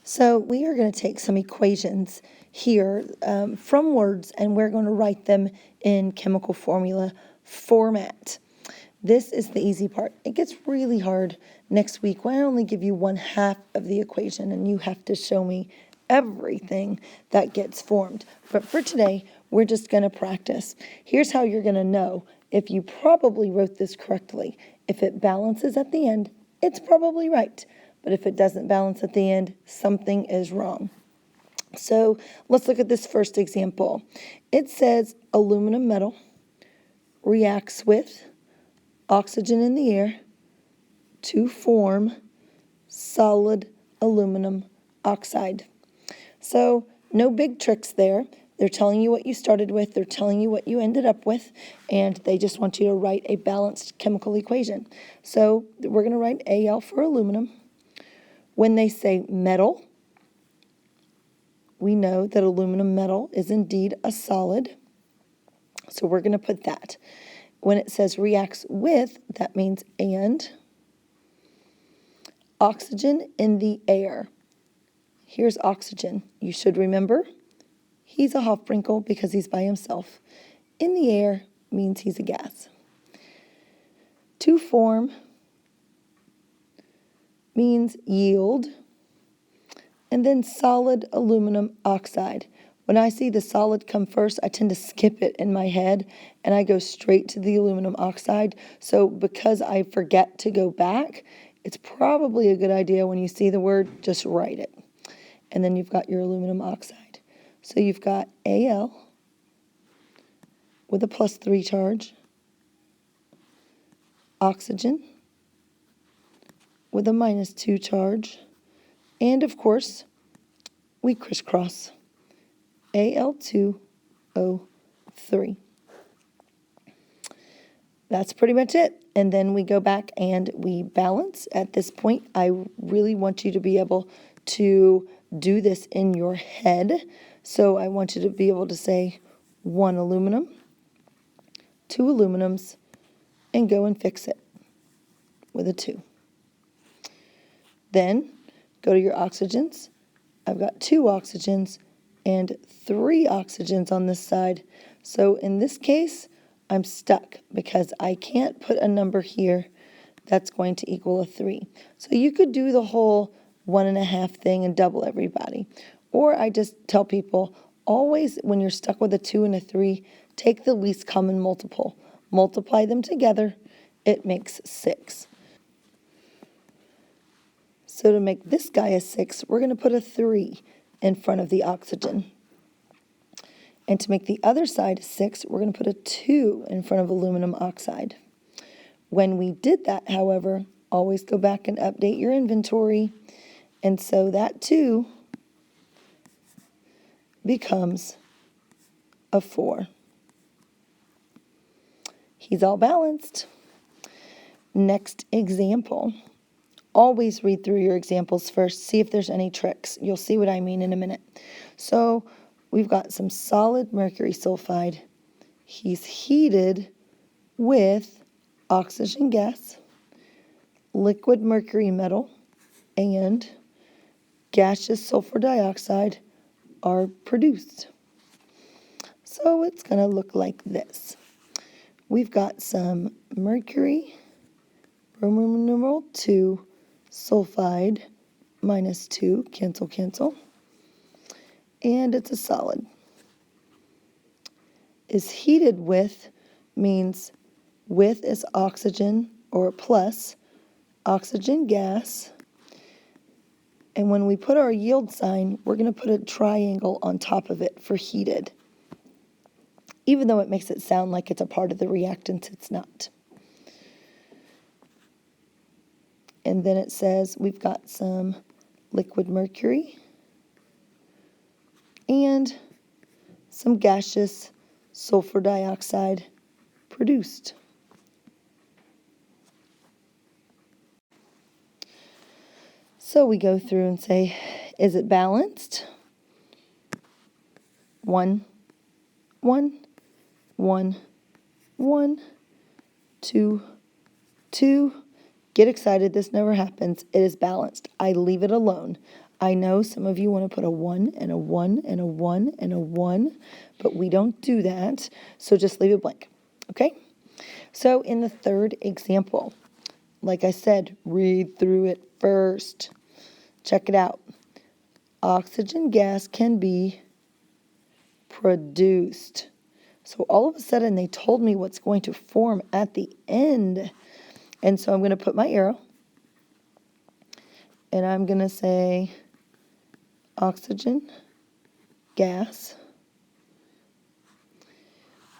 So we are going to take some equations here from words, and we're going to write them in chemical formula format. This is the easy part. It gets really hard next week when I only give you 1/2 of the equation and you have to show me everything that gets formed. But for today, we're just going to practice. Here's how you're going to know if you probably wrote this correctly. If it balances at the end, it's probably right. But if it doesn't balance at the end, something is wrong. So let's look at this first example. It says aluminum metal reacts with oxygen in the air to form solid aluminum oxide. So no big tricks there. They're telling you what you started with, they're telling you what you ended up with, and they just want you to write a balanced chemical equation. So we're going to write Al for aluminum. When they say metal, we know that aluminum metal is indeed a solid, so we're going to put that. When it says reacts with, that means and. Oxygen in the air. Here's oxygen. You should remember he's a Hofbrinkel because he's by himself. In the air means he's a gas. To form means yield. And then solid aluminum oxide. When I see the solid come first, I tend to skip it in my head and I go straight to the aluminum oxide. So because I forget to go back, it's probably a good idea when you see the word, just write it. And then you've got your aluminum oxide. So you've got Al with a +3 charge, oxygen with a -2 charge, and of course, we crisscross. Al2O3. That's pretty much it. And then we go back and we balance. At this point, I really want you to be able to do this in your head. So I want you to be able to say 1 aluminum, 2 aluminums, and go and fix it with a 2. Then go to your oxygens. I've got 2 oxygens and 3 oxygens on this side. So in this case, I'm stuck because I can't put a number here that's going to equal a 3. So you could do the whole 1.5 thing and double everybody. Or I just tell people, always when you're stuck with a 2 and a 3, take the least common multiple. Multiply them together, it makes 6. So to make this guy a 6, we're going to put a 3 in front of the oxygen. And to make the other side a 6, we're going to put a 2 in front of aluminum oxide. When we did that, however, always go back and update your inventory. And so that 2 becomes a 4. He's all balanced. Next example. Always read through your examples first. See if there's any tricks. You'll see what I mean in a minute. So we've got some solid mercury sulfide. He's heated with oxygen gas, liquid mercury metal, and gaseous sulfur dioxide are produced. So it's going to look like this. We've got some mercury, Roman numeral 2, sulfide, -2, cancel, cancel. And it's a solid. Is heated with means with is oxygen or plus oxygen gas. And when we put our yield sign, we're going to put a triangle on top of it for heated. Even though it makes it sound like it's a part of the reactant, it's not. And then it says we've got some liquid mercury and some gaseous sulfur dioxide produced. So we go through and say, is it balanced? 1, 1, 1, 1, 2, 2. Get excited, this never happens. It is balanced. I leave it alone. I know some of you want to put a 1 and a 1 and a 1 and a 1, but we don't do that, so just leave it blank, okay? So in the third example, like I said, read through it first. Check it out. Oxygen gas can be produced. So all of a sudden they told me what's going to form at the end. And so I'm going to put my arrow, and I'm going to say oxygen gas.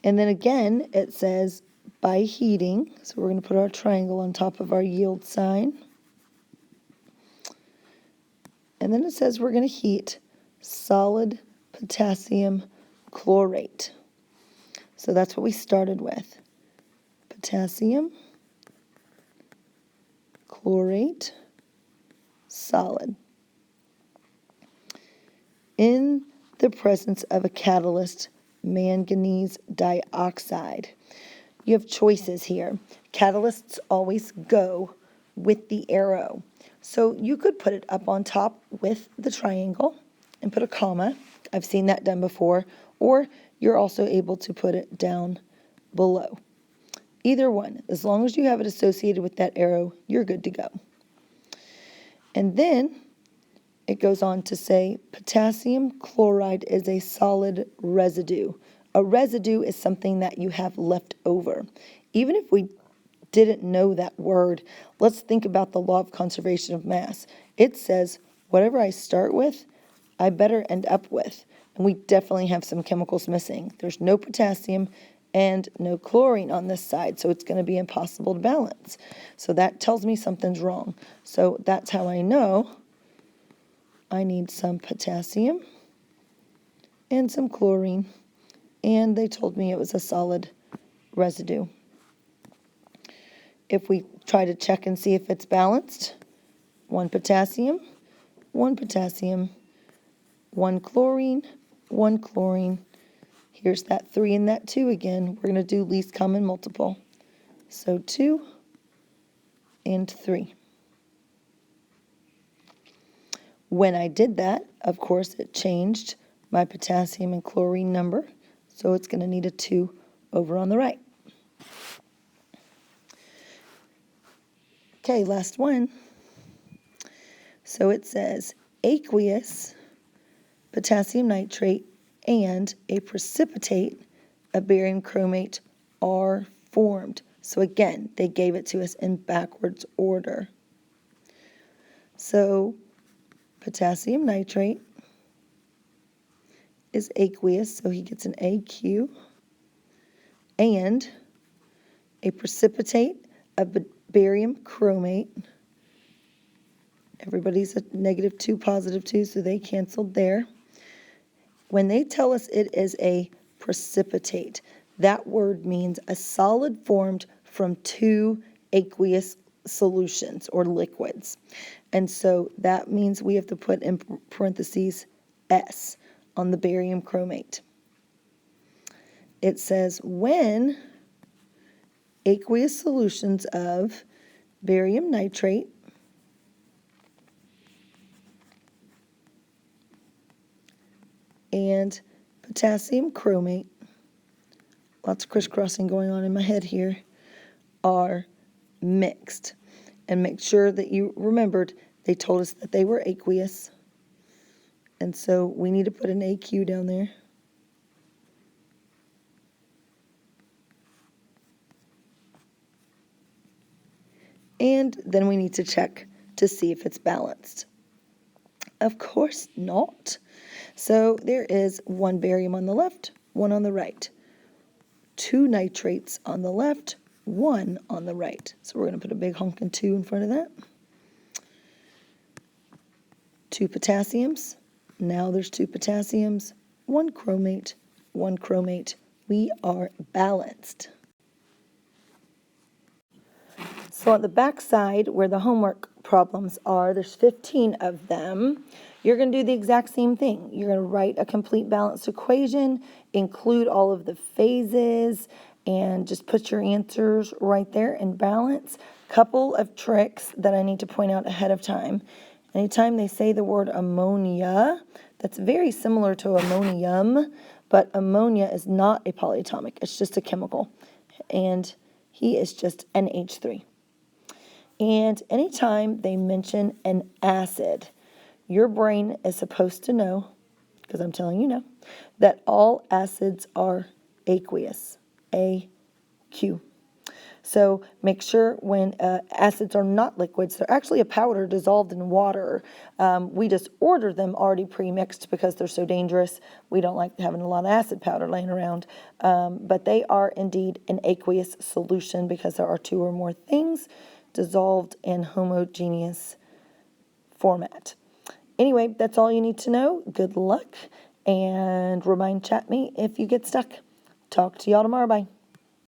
And then again, it says by heating. So we're going to put our triangle on top of our yield sign. And then it says we're going to heat solid potassium chlorate. So that's what we started with. Potassium chlorate solid. In the presence of a catalyst, manganese dioxide. You have choices here. Catalysts always go with the arrow. So you could put it up on top with the triangle and put a comma. I've seen that done before. Or you're also able to put it down below. Either one. As long as you have it associated with that arrow, you're good to go. And then it goes on to say potassium chloride is a solid residue. A residue is something that you have left over. Even if we didn't know that word, let's think about the law of conservation of mass. It says whatever I start with, I better end up with. And we definitely have some chemicals missing. There's no potassium and no chlorine on this side, so it's going to be impossible to balance. So that tells me something's wrong. So that's how I know I need some potassium and some chlorine. And they told me it was a solid residue. If we try to check and see if it's balanced, 1 potassium, 1 potassium, 1 chlorine, 1 chlorine. Here's that 3 and that 2 again. We're going to do least common multiple. So 2 and 3. When I did that, of course, it changed my potassium and chlorine number. So it's going to need a 2 over on the right. Okay, last one. So it says aqueous potassium nitrate and a precipitate of barium chromate are formed. So again, they gave it to us in backwards order. So potassium nitrate is aqueous, so he gets an AQ, and a precipitate of barium chromate. Everybody's a -2, +2, so they canceled there. When they tell us it is a precipitate, that word means a solid formed from 2 aqueous solutions or liquids. And so that means we have to put in parentheses S on the barium chromate. It says when aqueous solutions of barium nitrate and potassium chromate, lots of crisscrossing going on in my head here, are mixed. And make sure that you remembered they told us that they were aqueous. And so we need to put an AQ down there. And then we need to check to see if it's balanced. Of course not. So there is 1 barium on the left, 1 on the right. 2 nitrates on the left, 1 on the right. So we're going to put a big honking 2 in front of that. 2 potassiums. Now there's 2 potassiums, 1 chromate, 1 chromate. We are balanced. So on the back side where the homework problems are, there's 15 of them. You're going to do the exact same thing. You're going to write a complete balanced equation, include all of the phases, and just put your answers right there in balance. Couple of tricks that I need to point out ahead of time. Anytime they say the word ammonia, that's very similar to ammonium, but ammonia is not a polyatomic. It's just a chemical. And he is just NH3. And anytime they mention an acid, your brain is supposed to know, because I'm telling you now, that all acids are aqueous, AQ. So make sure when acids are not liquids, they're actually a powder dissolved in water. We just order them already pre-mixed because they're so dangerous. We don't like having a lot of acid powder laying around. But they are indeed an aqueous solution because there are two or more things dissolved in homogeneous format. Anyway, that's all you need to know. Good luck, and remind chat me if you get stuck. Talk to y'all tomorrow. Bye.